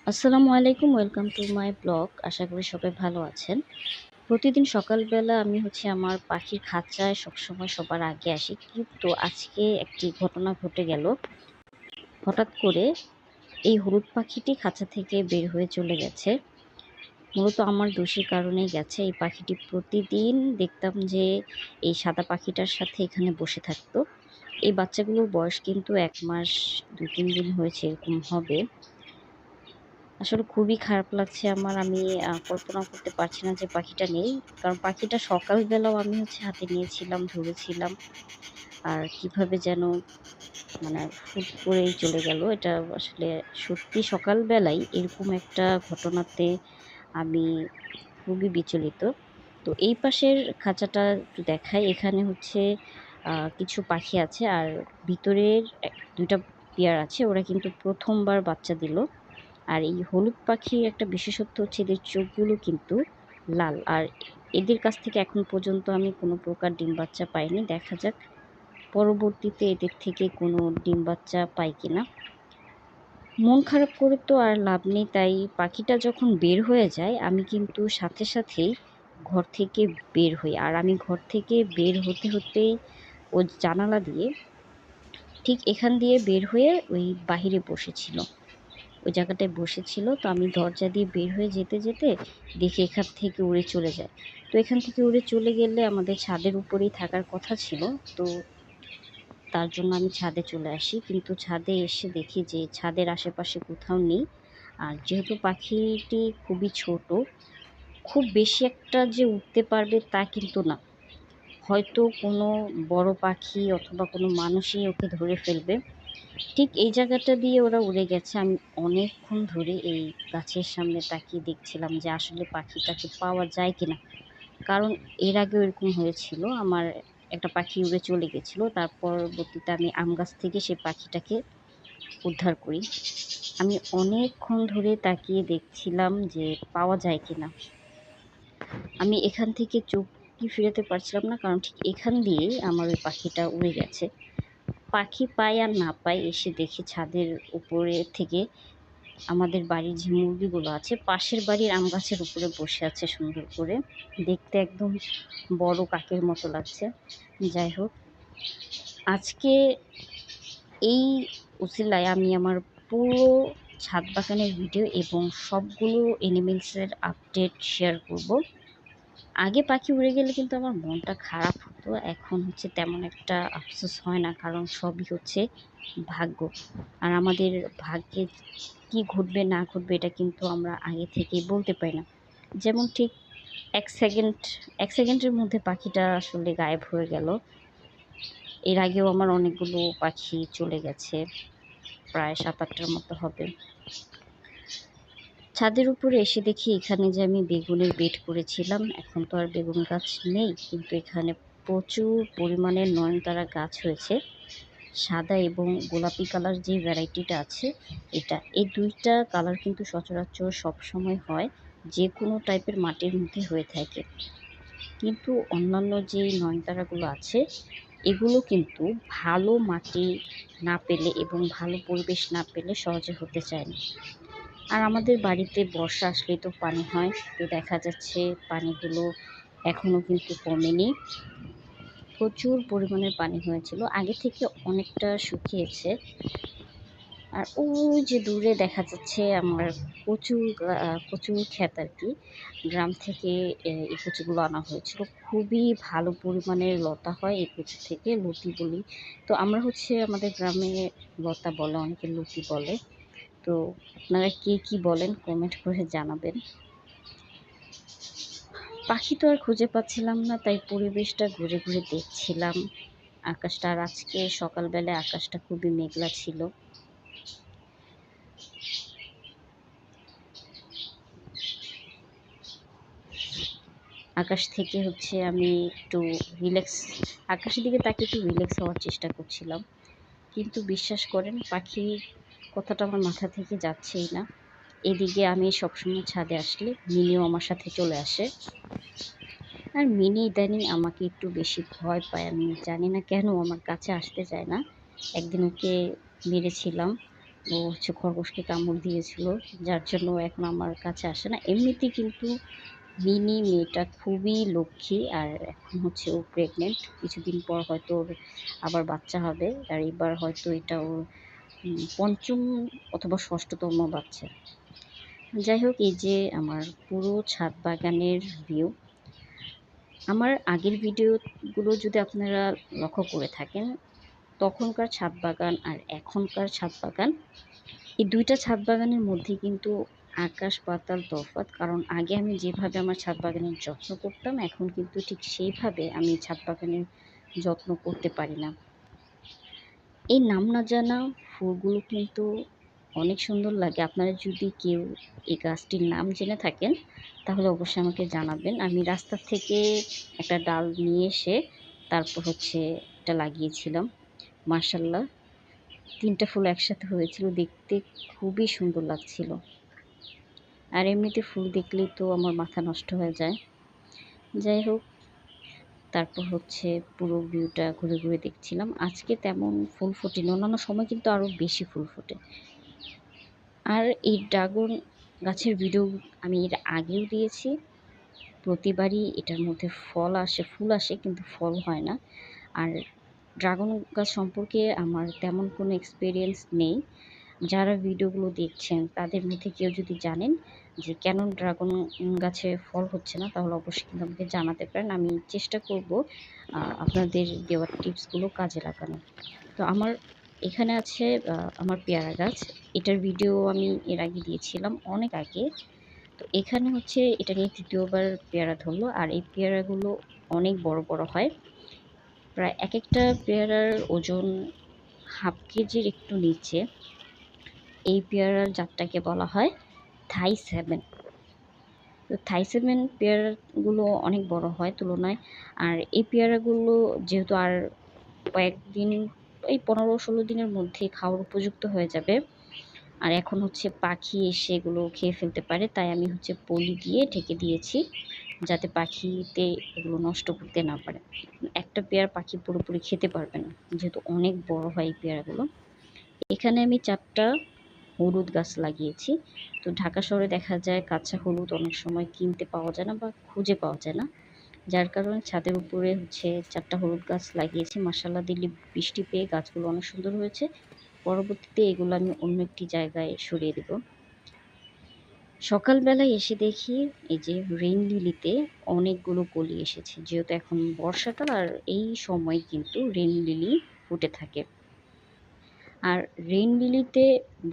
আসসালামু আলাইকুম, welcome to my blog. আশা করি সবাই ভালো আছেন। প্রতিদিন সকালবেলা আমি আমার পাখির খাঁচায় সবসময় সবার আগে আসি। কিন্তু আজকে একটি ঘটনা ঘটে গেল। হঠাৎ করে এই হলুদ পাখিটি খাঁচা থেকে বের হয়ে চলে গেছে। মূলত আমার দোষের কারণেই গেছে। এই পাখিটি প্রতিদিন দেখতাম যে এই সাদা পাখিটার সাথে এখানে বসে থাকতো। এই বাচ্চাগুলোর বয়স কিন্তু ১ মাস ২-৩ দিন হয়েছে, এরকম হবে। আসলে খুবই খারাপ লাগছে আমার। আমি কল্পনাও করতে পারছি না যে পাখিটা নেই। কারণ পাখিটা সকালবেলাও আমি হাতে নিয়েছিলাম, ধরেছিলাম। আর কিভাবে যেন মানে হুট করেই চলে গেল। এটা আসলে সত্যি সকালবেলাই এরকম একটা ঘটনাতে আমি খুবই বিচলিত। তো এই পাশের খাঁচাটা একটু দেখাই। এখানে কিছু পাখি আছে আর ভিতরের ২ টা পেয়ার আছে। ওরা কিন্তু ১ম বার বাচ্চা দিল। আর এই হলুদ পাখির একটা বিশেষত্ব হচ্ছে এদের চোখগুলো কিন্তু লাল। আর এদের কাছ থেকে এখন পর্যন্ত আমি কোনো প্রকার ডিম বাচ্চা পাইনি। দেখা যাক পরবর্তীতে এদের থেকে কোনো ডিম বাচ্চা পাই কিনা। মন খারাপ করে তো আর লাভ নেই। তাই পাখিটা যখন বের হয়ে যায় আমি কিন্তু সাথে সাথেই ঘর থেকে বের হই। আর আমি ঘর থেকে বের হতে হতেই ও জানালা দিয়ে ঠিক এখান দিয়ে বের হয়ে ওই বাহিরে বসেছিল। ওই জায়গাটায় বসেছিল। তো আমি দরজা দিয়ে বের হয়ে যেতে, যেতে দেখি এখান থেকে উড়ে চলে যায়। তো এখান থেকে উড়ে চলে গেলে আমাদের ছাদের উপরেই থাকার কথা ছিল। তো তার জন্য আমি ছাদে চলে আসি। কিন্তু ছাদে এসে দেখি যে ছাদের আশেপাশে কোথাও নেই। আর যেহেতু পাখিটি খুবই ছোট, খুব বেশি একটা যে উড়তে পারবে তা কিন্তু না। হয়তো কোনো বড় পাখি অথবা কোনো মানুষই ওকে ধরে ফেলবে। ঠিক এই জায়গাটা দিয়ে ওরা উড়ে গেছে। আমি অনেকক্ষণ ধরে এই গাছের সামনে তাকিয়ে দেখছিলাম যে আসলে পাখিটাকে পাওয়া যায় কিনা। কারণ এর আগেও এরকম হয়েছিল। আমার একটা পাখি উড়ে চলে গেছিল। তার পরবর্তীতে আমি আম গাছ থেকে সেই পাখিটাকে উদ্ধার করি। আমি অনেকক্ষণ ধরে তাকিয়ে দেখছিলাম যে পাওয়া যায় কিনা। আমি এখান থেকে চোখই ফিরাতে পারছিলাম না, কারণ ঠিক এখান দিয়েই আমার ওই পাখিটা উড়ে গেছে। পাখি পাই আর না পাই এসে দেখি ছাদের উপরে থেকে আমাদের বাড়ির যে মুরগিগুলো আছে পাশের বাড়ির আম গাছের উপরে বসে আছে সুন্দর করে। দেখতে একদম বড় কাকের মতো লাগছে। যাই হোক, আজকে এই উছিলায় আমি আমার পুরো ছাদ বাগানের ভিডিও এবং সবগুলো অ্যানিমেলসের আপডেট শেয়ার করব। আগে পাখি উড়ে গেলে কিন্তু আমার মনটা খারাপ হতো। এখন তেমন একটা আফসোস হয় না, কারণ সবই ভাগ্য। আর আমাদের ভাগ্যে কি ঘটবে না ঘটবে এটা কিন্তু আমরা আগে থেকেই বলতে পারি না। যেমন ঠিক ১ সেকেন্ড ১ সেকেন্ডের মধ্যে পাখিটা আসলে গায়েব হয়ে গেল। এর আগেও আমার অনেকগুলো পাখি চলে গেছে। প্রায় ৭-৮টার মতো হবে। ছাদের উপরে এসে দেখি এখানে যে আমি বেগুনের বেড করেছিলাম, এখন তো আর বেগুন গাছ নেই। কিন্তু এখানে প্রচুর পরিমাণে নয়নতারা গাছ হয়েছে। সাদা এবং গোলাপি কালার যে ভ্যারাইটিটা আছে এটা। এই ২ টা কালার কিন্তু সচরাচর সবসময় হয়। যেকোনো টাইপের মাটির মধ্যে হয়ে থাকে। কিন্তু অন্যান্য যে নয়নতারাগুলো আছে এগুলো কিন্তু ভালো মাটি না পেলে এবং ভালো পরিবেশ না পেলে সহজে হতে চায় না। আর আমাদের বাড়িতে বর্ষা আসলেই তো পানি হয়। তো দেখা যাচ্ছে পানিগুলো এখনো কিন্তু কমেনি। প্রচুর পরিমাণে পানি হয়েছিল। আগে থেকে অনেকটা শুকিয়েছে। আর ওই যে দূরে দেখা যাচ্ছে আমার কচুর ক্ষেত আরকি। গ্রাম থেকে এই কচুগুলো আনা হয়েছিল। খুবই ভালো পরিমাণের লতা হয় এই কচু থেকে, লতি বলি। তো আমরা আমাদের গ্রামে লতা বলে, অনেকে লতি বলে। তো আপনারা কে কি বলেন কমেন্ট করে জানাবেন। পাখি তো আর খুঁজে পাচ্ছিলাম না, তাই পরিবেশটা ঘুরে ঘুরে দেখছিলাম আকাশটা। আর আজকে সকালবেলায় আকাশটা খুবই মেঘলা ছিল। আকাশ থেকে আমি একটু রিল্যাক্স, আকাশের দিকে তাকিয়ে একটু রিল্যাক্স হওয়ার চেষ্টা করছিলাম। কিন্তু বিশ্বাস করেন পাখির কথাটা আমার মাথা থেকে যাচ্ছেই না। এদিকে আমি সবসময় ছাদে আসলে মিনিও আমার সাথে চলে আসে। আর মিনি ইদানিং আমাকে একটু বেশি ভয় পায়। আমি জানি না কেন আমার কাছে আসতে চায় না। একদিন ওকে মেরেছিলাম। ও হচ্ছে খরগোশকে কামড় দিয়েছিল, যার জন্য এখন আমার কাছে আসে না। এমনিতেই কিন্তু মিনি মেয়েটা খুবই লক্ষ্মী, আর এখন হচ্ছে ও প্রেগনেন্ট। কিছুদিন পর হয়তো ওর আবার বাচ্চা হবে, আর এবার হয়তো এটা ওর পঞ্চম অথবা ষষ্ঠতম বাচ্চা। যাই হোক, এই যে আমার পুরো ছাদ বাগানের ভিউ। আমার আগের ভিডিওগুলো যদি আপনারা লক্ষ্য করে থাকেন, তখনকার ছাদ বাগান আর এখনকার ছাদ বাগান, এই দুইটা ছাদ বাগানের মধ্যে কিন্তু আকাশ পাতাল তফাৎ। কারণ আগে আমি যেভাবে আমার ছাদ বাগানের যত্ন করতাম, এখন কিন্তু ঠিক সেইভাবে আমি ছাদ বাগানের যত্ন করতে পারি না। এই নাম না জানা ফুলগুলো কিন্তু অনেক সুন্দর লাগে। আপনারা যদি কেউ এই গাছটির নাম জেনে থাকেন, তাহলে অবশ্যই আমাকে জানাবেন। আমি রাস্তা থেকে একটা ডাল নিয়ে এসে তারপর হচ্ছে এটা লাগিয়েছিলাম। মাশাল্লাহ, ৩টা ফুল একসাথে হয়েছিল, দেখতে খুবই সুন্দর লাগছিল। আর এমনিতে ফুল দেখলেই তো আমার মাথা নষ্ট হয়ে যায়। যাই হোক, তারপর হচ্ছে পুরো ভিউটা ঘুরে ঘুরে দেখছিলাম। আজকে তেমন ফুল ফোটেনি, অন্যান্য সময় কিন্তু আরও বেশি ফুল ফোটে। আর এই ড্রাগন গাছের ভিডিও আমি এর আগেও দিয়েছি। প্রতিবারই এটার মধ্যে ফল আসে, ফুল আসে, কিন্তু ফল হয় না। আর ড্রাগন গাছ সম্পর্কে আমার তেমন কোনো এক্সপিরিয়েন্স নেই। যারা ভিডিওগুলো দেখছেন তাদের মধ্যে কেউ যদি জানেন যে কেন ড্রাগন গাছে ফল হচ্ছে না, তাহলে অবশ্যই কিন্তু আমাকে জানাতে পারেন। আমি চেষ্টা করব আপনাদের দেওয়া টিপসগুলো কাজে লাগানো। তো আমার এখানে আছে আমার পেয়ারা গাছ। এটার ভিডিও আমি এর আগে দিয়েছিলাম, অনেক আগে। তো এখানে হচ্ছে এটা নিয়ে ৩য় বার পেয়ারা ধরলো, আর এই পেয়ারাগুলো অনেক বড় বড় হয়। প্রায় এক একটা পেয়ারার ওজন হাফ কেজির একটু নিচে। এই পেয়ারার জাতটাকে বলা হয় থাই 7। তো থাই 7 পেয়ারাগুলো অনেক বড় হয় তুলনায়। আর এই পেয়ারাগুলো যেহেতু আর কয়েকদিন, এই ১৫-১৬ দিনের মধ্যে খাওয়ার উপযুক্ত হয়ে যাবে, আর এখন হচ্ছে পাখি এসে এগুলো খেয়ে ফেলতে পারে, তাই আমি হচ্ছে পলি দিয়ে ঢেকে দিয়েছি, যাতে পাখিতে এগুলো নষ্ট করতে না পারে। একটা পেয়ারা পাখি পুরোপুরি খেতে পারবে না, যেহেতু অনেক বড় হয় এই পেয়ারাগুলো। এখানে আমি 4টা হলুদ গাছ লাগিয়েছি। তো ঢাকা শহরে দেখা যায় কাঁচা হলুদ অনেক সময় কিনতে পাওয়া যায় না বা খুঁজে পাওয়া যায় না, যার কারণে ছাদের উপরে হচ্ছে 4টা হলুদ গাছ লাগিয়েছি। মাশাআল্লাহ, দিল্লি বৃষ্টি পেয়ে গাছগুলো অনেক সুন্দর হয়েছে। পরবর্তীতে এগুলো আমি অন্য একটি জায়গায় সরিয়ে দেব। সকালবেলায় এসে দেখি এই যে রেইন লিলিতে অনেকগুলো কলি এসেছে, যেহেতু এখন বর্ষাকাল, আর এই সময় কিন্তু রেইন লিলি ফুটে থাকে। আর রেইন লিলিতে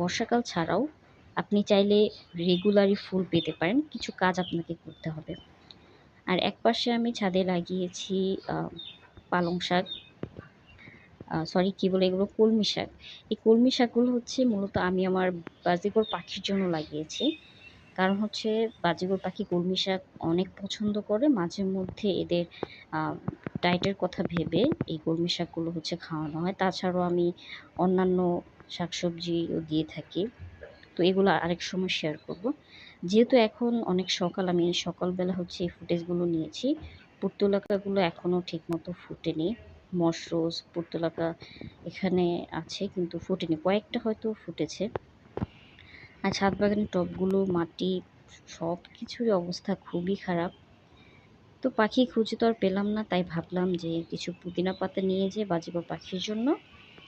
বর্ষাকাল ছাড়াও আপনি চাইলে রেগুলারই ফুল পেতে পারেন, কিছু কাজ আপনাকে করতে হবে। আর একপাশে আমি ছাদে লাগিয়েছি পালং শাক, সরি কী বলে এগুলো, কলমি শাক। এই কলমি শাকগুলো হচ্ছে মূলত আমি আমার বাজিগর পাখির জন্য লাগিয়েছি। কারণ হচ্ছে বাজিগর পাখি কলমি শাক অনেক পছন্দ করে। মাঝে মধ্যে এদের ডায়েটের কথা ভেবে এই কলমি শাকগুলো হচ্ছে খাওয়ানো হয়। তাছাড়াও আমি অন্যান্য শাকসবজিও দিয়ে থাকি। তো এগুলো আরেক সময় শেয়ার করব। যেহেতু এখন অনেক সকাল, আমি সকালবেলা হচ্ছে এই ফুটেজগুলো নিয়েছি। পুর্তলাকাগুলো এখনও ঠিকমতো ফুটেনি। মশরোজ, পুর্তলাকা এখানে আছে কিন্তু ফুটেনি, কয়েকটা হয়তো ফুটেছে। আর ছাদ বাগানের টবগুলো, মাটি, সব কিছুরই অবস্থা খুবই খারাপ। তো পাখি খুঁজে তো আর পেলাম না, তাই ভাবলাম যে কিছু পুদিনা পাতা নিয়ে যেয়ে বাজিকর পাখির জন্য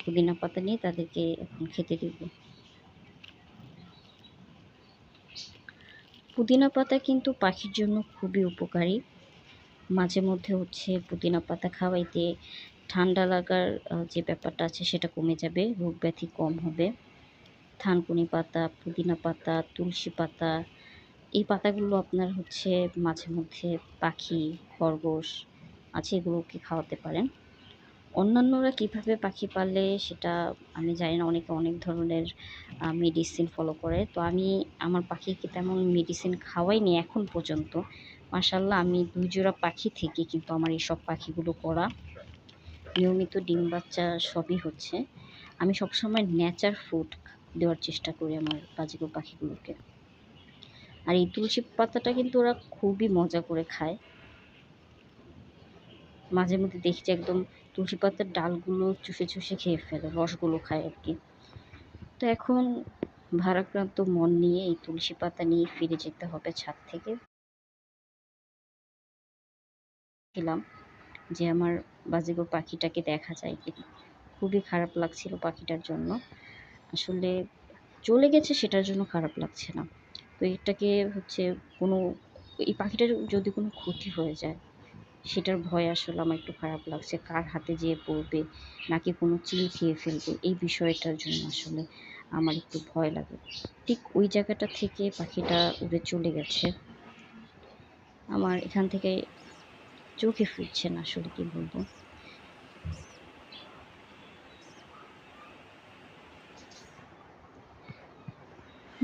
পুদিনা পাতা নিয়ে তাদেরকে এখন খেতে দিব। পুদিনা পাতা কিন্তু পাখির জন্য খুবই উপকারী। মাঝে মধ্যে হচ্ছে পুদিনা পাতা খাওয়াইতে ঠান্ডা লাগার যে ব্যাপারটা আছে সেটা কমে যাবে, রোগ ব্যাধি কম হবে। থানকুনি পাতা, পুদিনা পাতা, তুলসী পাতা, এই পাতাগুলো আপনার হচ্ছে মাঝে মধ্যে পাখি, খরগোশ আছে, এগুলোকে খাওয়াতে পারেন। অন্যান্যরা কিভাবে পাখি পালে সেটা আমি জানি না, অনেকে অনেক ধরনের মেডিসিন ফলো করে। তো আমি আমার পাখিকে তেমন মেডিসিন খাওয়াইনি এখন পর্যন্ত। মাশাআল্লাহ, আমি 2 জোড়া পাখি থেকে কিন্তু আমার এইসব পাখিগুলো করা। নিয়মিত ডিম বাচ্চা সবই হচ্ছে। আমি সবসময় নেচার ফুড দেওয়ার চেষ্টা করি আমার বাজিকর পাখিগুলোকে। আর এই তুলসী পাতাটা কিন্তু ওরা খুবই মজা করে খায়। মাঝে মধ্যে দেখছি একদম তুলসী পাতার ডালগুলো চুষে চুষে খেয়ে ফেলে, রসগুলো খায় আর কি। তো এখন ভারাক্রান্ত মন নিয়ে এই তুলসী পাতা নিয়ে ফিরে যেতে হবে ছাদ থেকে। ছিলাম যে আমার বাজিগর পাখিটাকে দেখা যায় কিনা। খুবই খারাপ লাগছিল পাখিটার জন্য। আসলে চলে গেছে সেটার জন্য খারাপ লাগছে না। তো এটাকে হচ্ছে কোনো এই পাখিটার যদি কোনো ক্ষতি হয়ে যায় সেটার ভয় আসলে আমার একটু খারাপ লাগছে। কার হাতে যেয়ে পড়বে নাকি কোনো চিল খেয়ে ফেলবে এই বিষয়টার জন্য আসলে আমার একটু ভয় লাগে। ঠিক ওই জায়গাটা থেকে পাখিটা উড়ে চলে গেছে। আমার এখান থেকে চোখে ফুটছে না আসলে কি বলবো।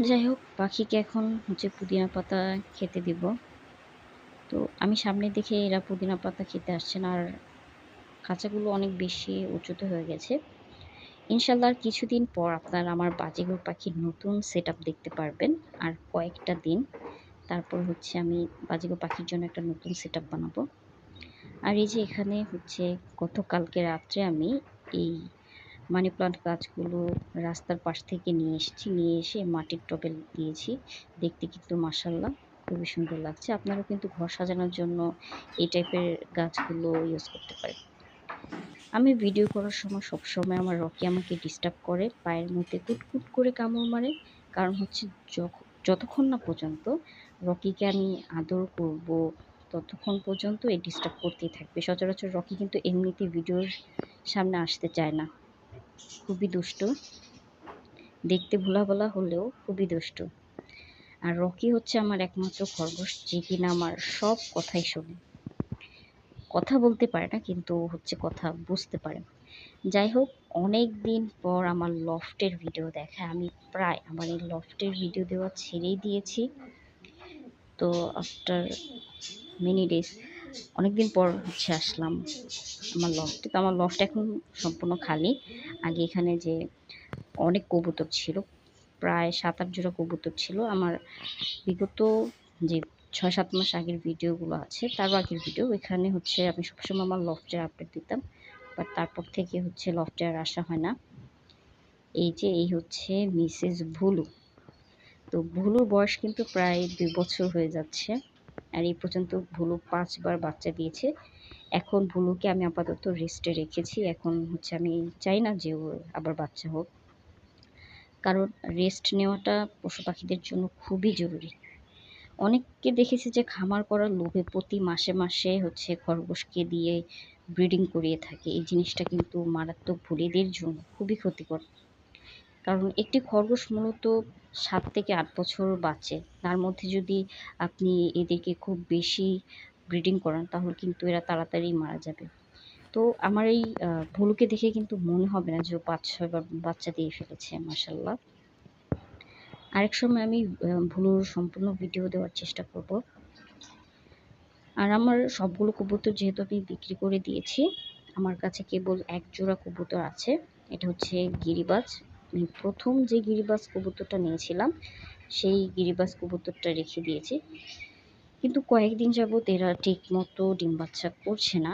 যাই হোক পাখিকে এখন হচ্ছে পুদিনা পাতা খেতে দিব। তো আমি সামনে দেখে এরা পুদিনা পাতা খেতে আসছে না, আর খাঁচাগুলো অনেক বেশি উঁচুতে হয়ে গেছে। ইনশাল্লাহ আর কিছুদিন পর আপনারা আমার বাজিঘর পাখির নতুন সেটআপ দেখতে পারবেন। আর কয়েকটা দিন তারপর হচ্ছে আমি বাজিঘর পাখির জন্য একটা নতুন সেটআপ বানাবো। আর এই যে এখানে হচ্ছে গতকালকে রাত্রে আমি এই মানি প্লান্ট গাছগুলো রাস্তার পাশ থেকে নিয়ে এসেছি, নিয়ে এসে মাটির টবে দিয়েছি। দেখতে কিন্তু মাশাআল্লাহ খুবই সুন্দর লাগছে। আপনারাও কিন্তু ঘর সাজানোর জন্য এই টাইপের গাছগুলো ইউজ করতে পারেন। আমি ভিডিও করার সময় সবসময় আমার রকি আমাকে ডিস্টার্ব করে, পায়ের মধ্যে কুটকুট করে কামড় মারে। কারণ হচ্ছে যতক্ষণ না পর্যন্ত রকিকে আমি আদর করব ততক্ষণ পর্যন্ত এই ডিস্টার্ব করতেই থাকবে। সচরাচর রকি কিন্তু এমনিতেই ভিডিওর সামনে আসতে চায় না, খুবই দুষ্ট, দেখতে ভোলা হলেও খুবই দুষ্ট। আর রকি হচ্ছে আমার একমাত্র খরগোশ যে কিনা আমার সব কথাই শোনে। কথা বলতে পারে না কিন্তু হচ্ছে কথা বুঝতে পারে। যাই হোক, অনেক দিন পর আমার লফটের ভিডিও দেখা, আমি প্রায় আমার এই লফটের ভিডিও দেওয়া ছেড়েই দিয়েছি। তো আফটার মেনি ডেজ অনেকদিন পর হচ্ছে আসলাম আমার লফটে। তো আমার লফট এখন সম্পূর্ণ খালি। আগে এখানে যে অনেক কবুতর ছিল, প্রায় ৭-৮ জোড়া কবুতর ছিল। আমার বিগত যে ৬-৭ মাস আগের ভিডিওগুলো আছে, তারও আগের ভিডিও, ওইখানে হচ্ছে আমি সবসময় আমার লফটের আপডেট দিতাম। বাট তারপর থেকে হচ্ছে লফটে আর আসা হয় না। এই হচ্ছে মিসেস ভুলু। তো ভুলুর বয়স কিন্তু প্রায় ২ বছর হয়ে যাচ্ছে। আর এই পর্যন্ত ভুলু ৫ বার বাচ্চা দিয়েছে। এখন ভুলুকে আমি আপাতত রেস্টে রেখেছি। এখন হচ্ছে আমি চাই না যে ওর আবার বাচ্চা হোক। কারণ রেস্ট নেওয়াটা পশু পাখিদের জন্য খুবই জরুরি। অনেককে দেখেছি যে খামার করার লোভে প্রতি মাসে হচ্ছে খরগোশকে দিয়ে ব্রিডিং করিয়ে থাকে। এই জিনিসটা কিন্তু মারাত্মক ভুলেদের জন্য খুবই ক্ষতিকর। কারণ একটি খরগোশ মূলত ৭ থেকে ৮ বছর বাঁচে। তার মধ্যে যদি আপনি এদেরকে খুব বেশি ব্রিডিং করান তাহলে কিন্তু এরা তাড়াতাড়ি মারা যাবে। তো আমার এই ভুলুকে দেখে কিন্তু মনে হবে না যে ও ৫-৬ বার বাচ্চা দিয়ে ফেলেছে, মাশাআল্লাহ। আরেক সময় আমি ভুলুর সম্পূর্ণ ভিডিও দেওয়ার চেষ্টা করব। আর আমার সবগুলো কবুতর যেহেতু আমি বিক্রি করে দিয়েছি, আমার কাছে কেবল ১ জোড়া কবুতর আছে। এটা হচ্ছে গিরিবাজ। আমি ১ম যে গিরিবাজ কবুতরটা নিয়েছিলাম, সেই গিরিবাজ কবুতরটা রেখে দিয়েছি। কিন্তু কয়েকদিন যাবৎ এরা ঠিকমতো ডিম বাচ্চা করছে না।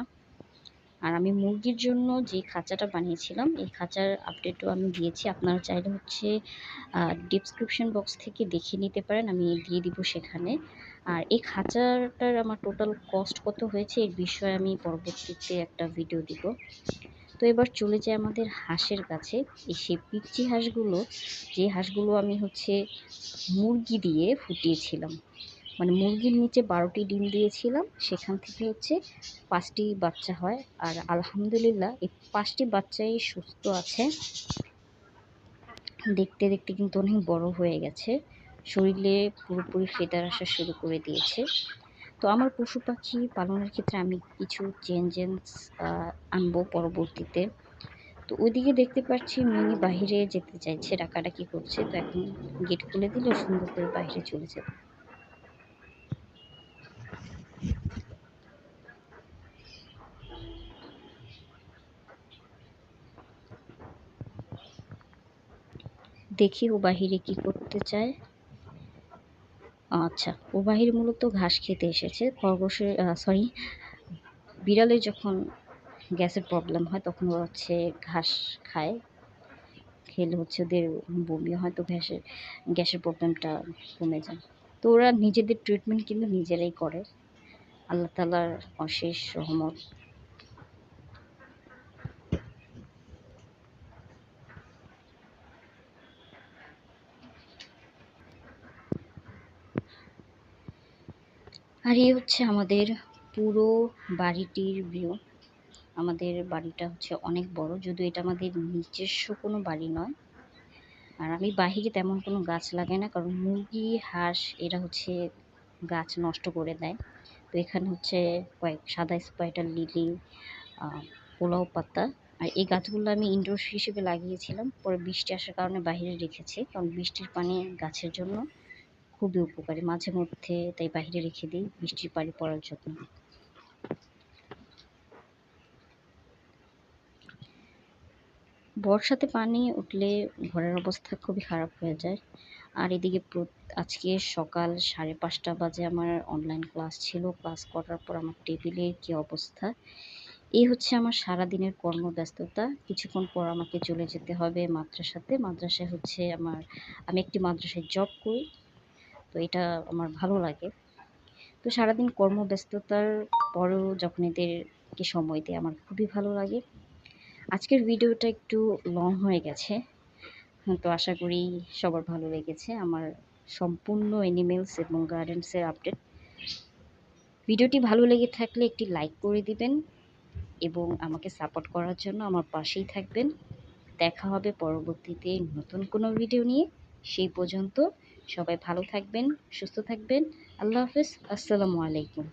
আর আমি মুরগির জন্য যে খাঁচাটা বানিয়েছিলাম, এই খাঁচার আপডেটও আমি দিয়েছি। আপনারা চাইলে হচ্ছে ডেসক্রিপশন বক্স থেকে দেখে নিতে পারেন, আমি দিয়ে দিব সেখানে। আর এই খাঁচাটার আমার টোটাল কস্ট কত হয়েছে এর বিষয়ে আমি পরবর্তীতে একটা ভিডিও দিব। তো এবার চলে যাই আমাদের হাঁসের কাছে। এই সেই পিচ্চি হাঁসগুলো, যে হাঁসগুলো আমি হচ্ছে মুরগি দিয়ে ফুটিয়েছিলাম, মানে মুরগির নিচে ১২টি ডিম দিয়েছিলাম, সেখান থেকে হচ্ছে ৫টি বাচ্চা হয়। আর আলহামদুলিল্লাহ এই ৫টি বাচ্চাই সুস্থ আছে। দেখতে দেখতে কিন্তু অনেক বড় হয়ে গেছে, শরীরে পুরোপুরি ফেদার আসা শুরু করে দিয়েছে। তো আমার পশু পাখি পালনের ক্ষেত্রে আমি কিছু চেঞ্জেস আনবো পরবর্তীতে। তো ওইদিকে দেখতে পাচ্ছি মিনি বাহিরে যেতে চাইছে, ডাকাডাকি করছে। তো এখন গেট খুলে দিলে সুন্দর করে বাইরে চলে যাবে। দেখি ও বাহিরে কি করতে চায়। আচ্ছা, ও বাহিরে মূলত ঘাস খেতে এসেছে। খরগোশের সরি, বিড়ালের যখন গ্যাসের প্রবলেম হয় তখন ও হচ্ছে ঘাস খায়। খেলে হচ্ছে ওদের বমি হয়, তো গ্যাসের প্রবলেমটা কমে যায়। তো ওরা নিজেদের ট্রিটমেন্ট কিন্তু নিজেরাই করে। আল্লাহ তাআলার অশেষ রহমত। আর এই হচ্ছে আমাদের পুরো বাড়িটির ভিউ। আমাদের বাড়িটা হচ্ছে অনেক বড়, যদিও এটা আমাদের নিজস্ব কোনো বাড়ি নয়। আর আমি বাহিরে তেমন কোনো গাছ লাগাই না, কারণ মুরগি, হাঁস এরা হচ্ছে গাছ নষ্ট করে দেয়। তো এখানে হচ্ছে সাদা স্পাইডার লিলি, পোলাও পাতা, আর এই গাছগুলো আমি ইনডোর হিসেবে লাগিয়েছিলাম। পরে বৃষ্টি আসার কারণে বাইরে রেখেছি, কারণ বৃষ্টির পানি গাছের জন্য খুবই উপকারী। মাঝে মধ্যে তাই বাইরে রেখে দিই বৃষ্টির পানি পড়ার জন্য। বর্ষাতে পানি উঠলে ঘরের অবস্থা খুবই খারাপ হয়ে যায়। আর এদিকে আজকে সকাল 5:30 বাজে আমার অনলাইন ক্লাস ছিল। ক্লাস করার পর আমার টেবিলের কী অবস্থা! এই হচ্ছে আমার সারাদিনের কর্মব্যস্ততা। কিছুক্ষণ পর আমাকে চলে যেতে হবে মাদ্রাসাতে। মাদ্রাসায় হচ্ছে আমি একটি মাদ্রাসায় জব করি। তো এটা আমার ভালো লাগে। তো সারাদিন কর্মব্যস্ততার পরেও যখন এদেরকে সময় দিই আমার খুবই ভালো লাগে। আজকের ভিডিওটা একটু লং হয়ে গেছে। তো আশা করি সবার ভালো লেগেছে আমার সম্পূর্ণ অ্যানিমেলস এবং গার্ডেনসের আপডেট। ভিডিওটি ভালো লেগে থাকলে একটি লাইক করে দিবেন এবং আমাকে সাপোর্ট করার জন্য আমার পাশেই থাকবেন। দেখা হবে পরবর্তীতে নতুন কোনো ভিডিও নিয়ে। সেই পর্যন্ত সবাই ভালো থাকবেন, সুস্থ থাকবেন। আল্লাহ হাফেজ। আসসালামু আলাইকুম।